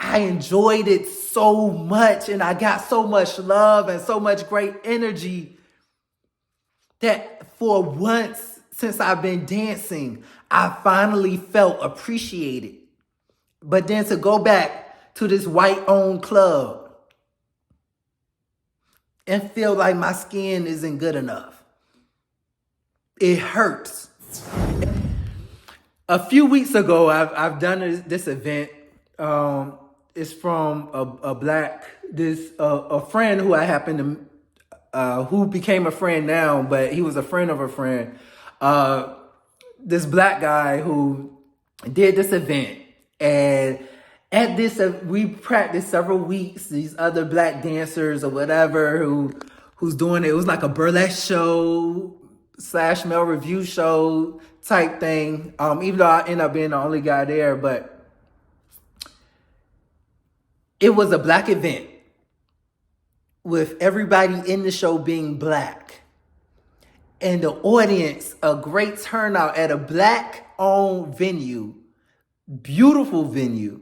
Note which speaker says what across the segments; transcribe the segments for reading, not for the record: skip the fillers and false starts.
Speaker 1: I enjoyed it so much and I got so much love and so much great energy that for once since I've been dancing, I finally felt appreciated. But then to go back to this white-owned club and feel like my skin isn't good enough, it hurts. A few weeks ago, I've done this event. It's from a friend who I happen to who became a friend now, but he was a friend of a friend. This black guy who did this event, and at this we practiced several weeks. These other black dancers or whatever who's doing it. It was like a burlesque show / male review show type thing. Even though I ended up being the only guy there, but it was a black event with everybody in the show being black. And the audience, a great turnout at a black-owned venue, beautiful venue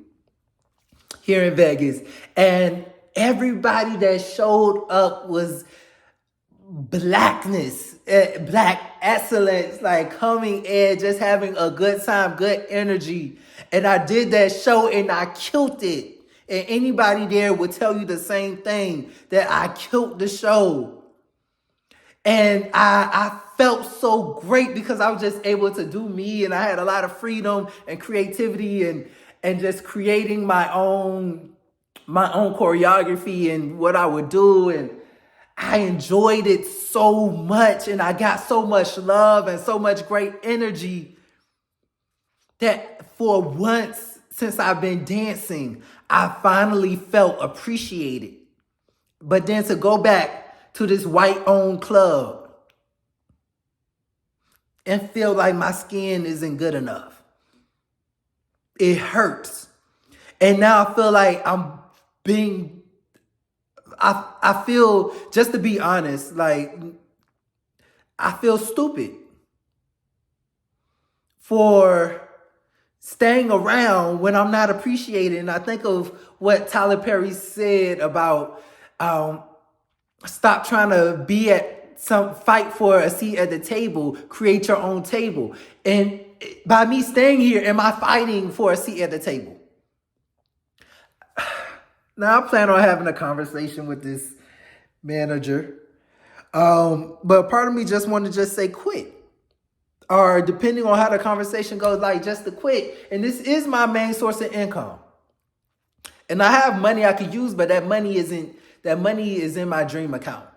Speaker 1: here in Vegas. And everybody that showed up was blackness, black excellence, like coming in, just having a good time, good energy. And I did that show and I killed it. And anybody there would tell you the same thing, that I killed the show. And I felt so great because I was just able to do me, and I had a lot of freedom and creativity and just creating my own choreography and what I would do. And I enjoyed it so much and I got so much love and so much great energy that for once since I've been dancing, I finally felt appreciated. But then to go back to this white-owned club and feel like my skin isn't good enough, it hurts. And now I feel like I feel, just to be honest, like I feel stupid for staying around when I'm not appreciated. And I think of what Tyler Perry said about stop trying to be at fight for a seat at the table, create your own table. And by me staying here, am I fighting for a seat at the table? Now I plan on having a conversation with this manager. But part of me just want to just say quit. Or depending on how the conversation goes, like just to quit. And this is my main source of income. And I have money I could use, but that money is in my dream account.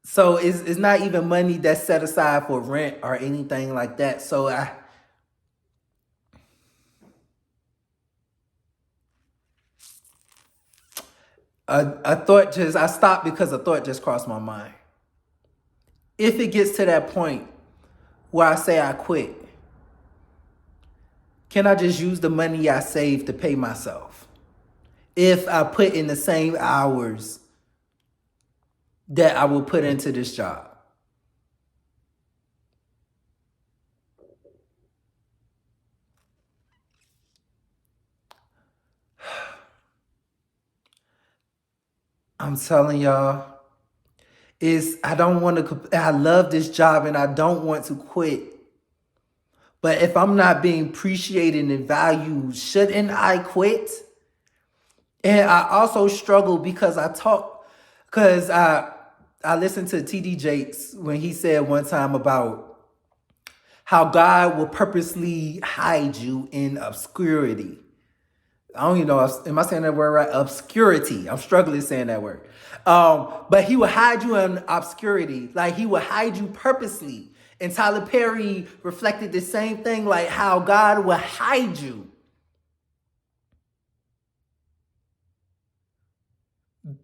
Speaker 1: So it's not even money that's set aside for rent or anything like that. So I stopped because a thought just crossed my mind. If it gets to that point where I say I quit, can I just use the money I saved to pay myself? If I put in the same hours that I will put into this job. I'm telling y'all, I love this job and I don't want to quit. But if I'm not being appreciated and valued, shouldn't I quit? And I also struggle because I listened to TD Jakes when he said one time about how God will purposely hide you in obscurity. I don't even know, am I saying that word right? Obscurity. I'm struggling saying that word. But he will hide you in obscurity. Like he will hide you purposely. And Tyler Perry reflected the same thing, like how God will hide you.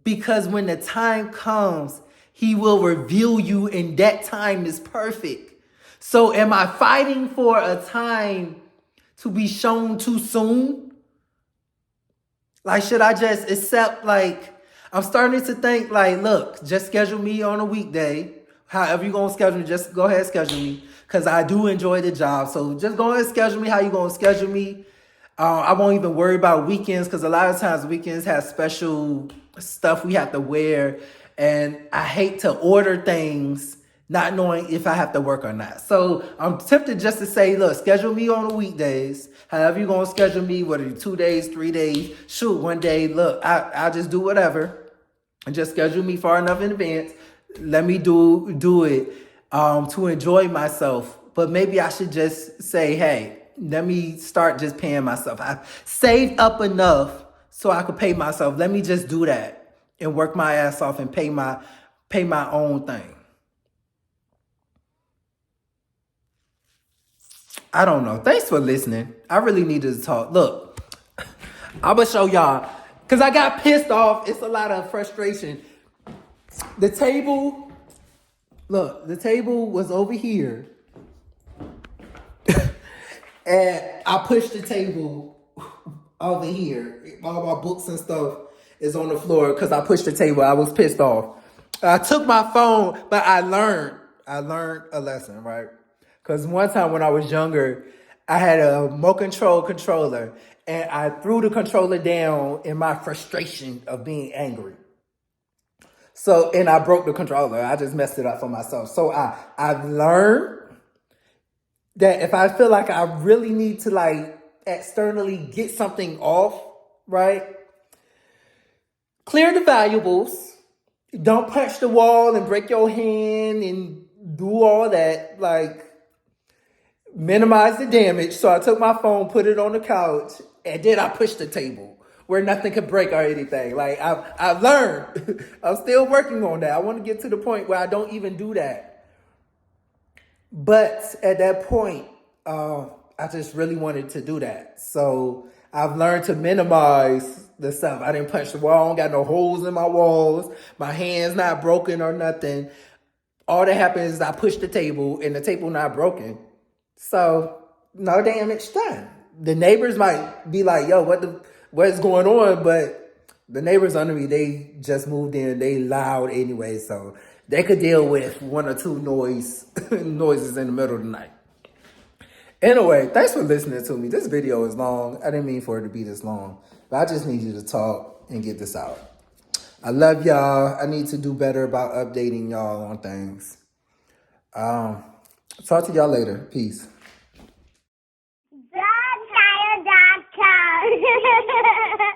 Speaker 1: Because when the time comes, he will reveal you and that time is perfect. So am I fighting for a time to be shown too soon? Like, should I just accept, like, I'm starting to think, like, look, just schedule me on a weekday. However you're going to schedule me, just go ahead and schedule me. Because I do enjoy the job. So just go ahead and schedule me how you're going to schedule me. I won't even worry about weekends because a lot of times weekends have special stuff we have to wear. And I hate to order things not knowing if I have to work or not. So I'm tempted just to say, look, schedule me on the weekdays. However you're going to schedule me, whether 2 days, 3 days, shoot, 1 day. Look, I'll just do whatever and just schedule me far enough in advance. Let me do it to enjoy myself. But maybe I should just say, hey, let me start just paying myself. I saved up enough so I could pay myself. Let me just do that and work my ass off and pay my own thing. I don't know. Thanks for listening. I really needed to talk. Look, I'm gonna show y'all because I got pissed off. It's a lot of frustration. The table, look, the table was over here. And I pushed the table over here. All my books and stuff is on the floor because I pushed the table. I was pissed off. I took my phone, but I learned a lesson, right? Because one time when I was younger, I had a remote control controller and I threw the controller down in my frustration of being angry. So, and I broke the controller. I just messed it up for myself. So I've learned that if I feel like I really need to like externally get something off, right? Clear the valuables. Don't punch the wall and break your hand and do all that. Like, minimize the damage. So I took my phone, put it on the couch, and then I pushed the table where nothing could break or anything. Like, I've learned. I'm still working on that. I want to get to the point where I don't even do that. But at that point, I just really wanted to do that. So I've learned to minimize the stuff. I didn't punch the wall. I don't got no holes in my walls. My hand's not broken or nothing. All that happens is I push the table and the table not broken. So no damage done. The neighbors might be like, yo, what is going on? But the neighbors under me, they just moved in. They loud anyway. So they could deal with one or two noises in the middle of the night. Anyway, thanks for listening to me. This video is long. I didn't mean for it to be this long. But I just need you to talk and get this out. I love y'all. I need to do better about updating y'all on things. Talk to y'all later. Peace.
Speaker 2: TheTire.com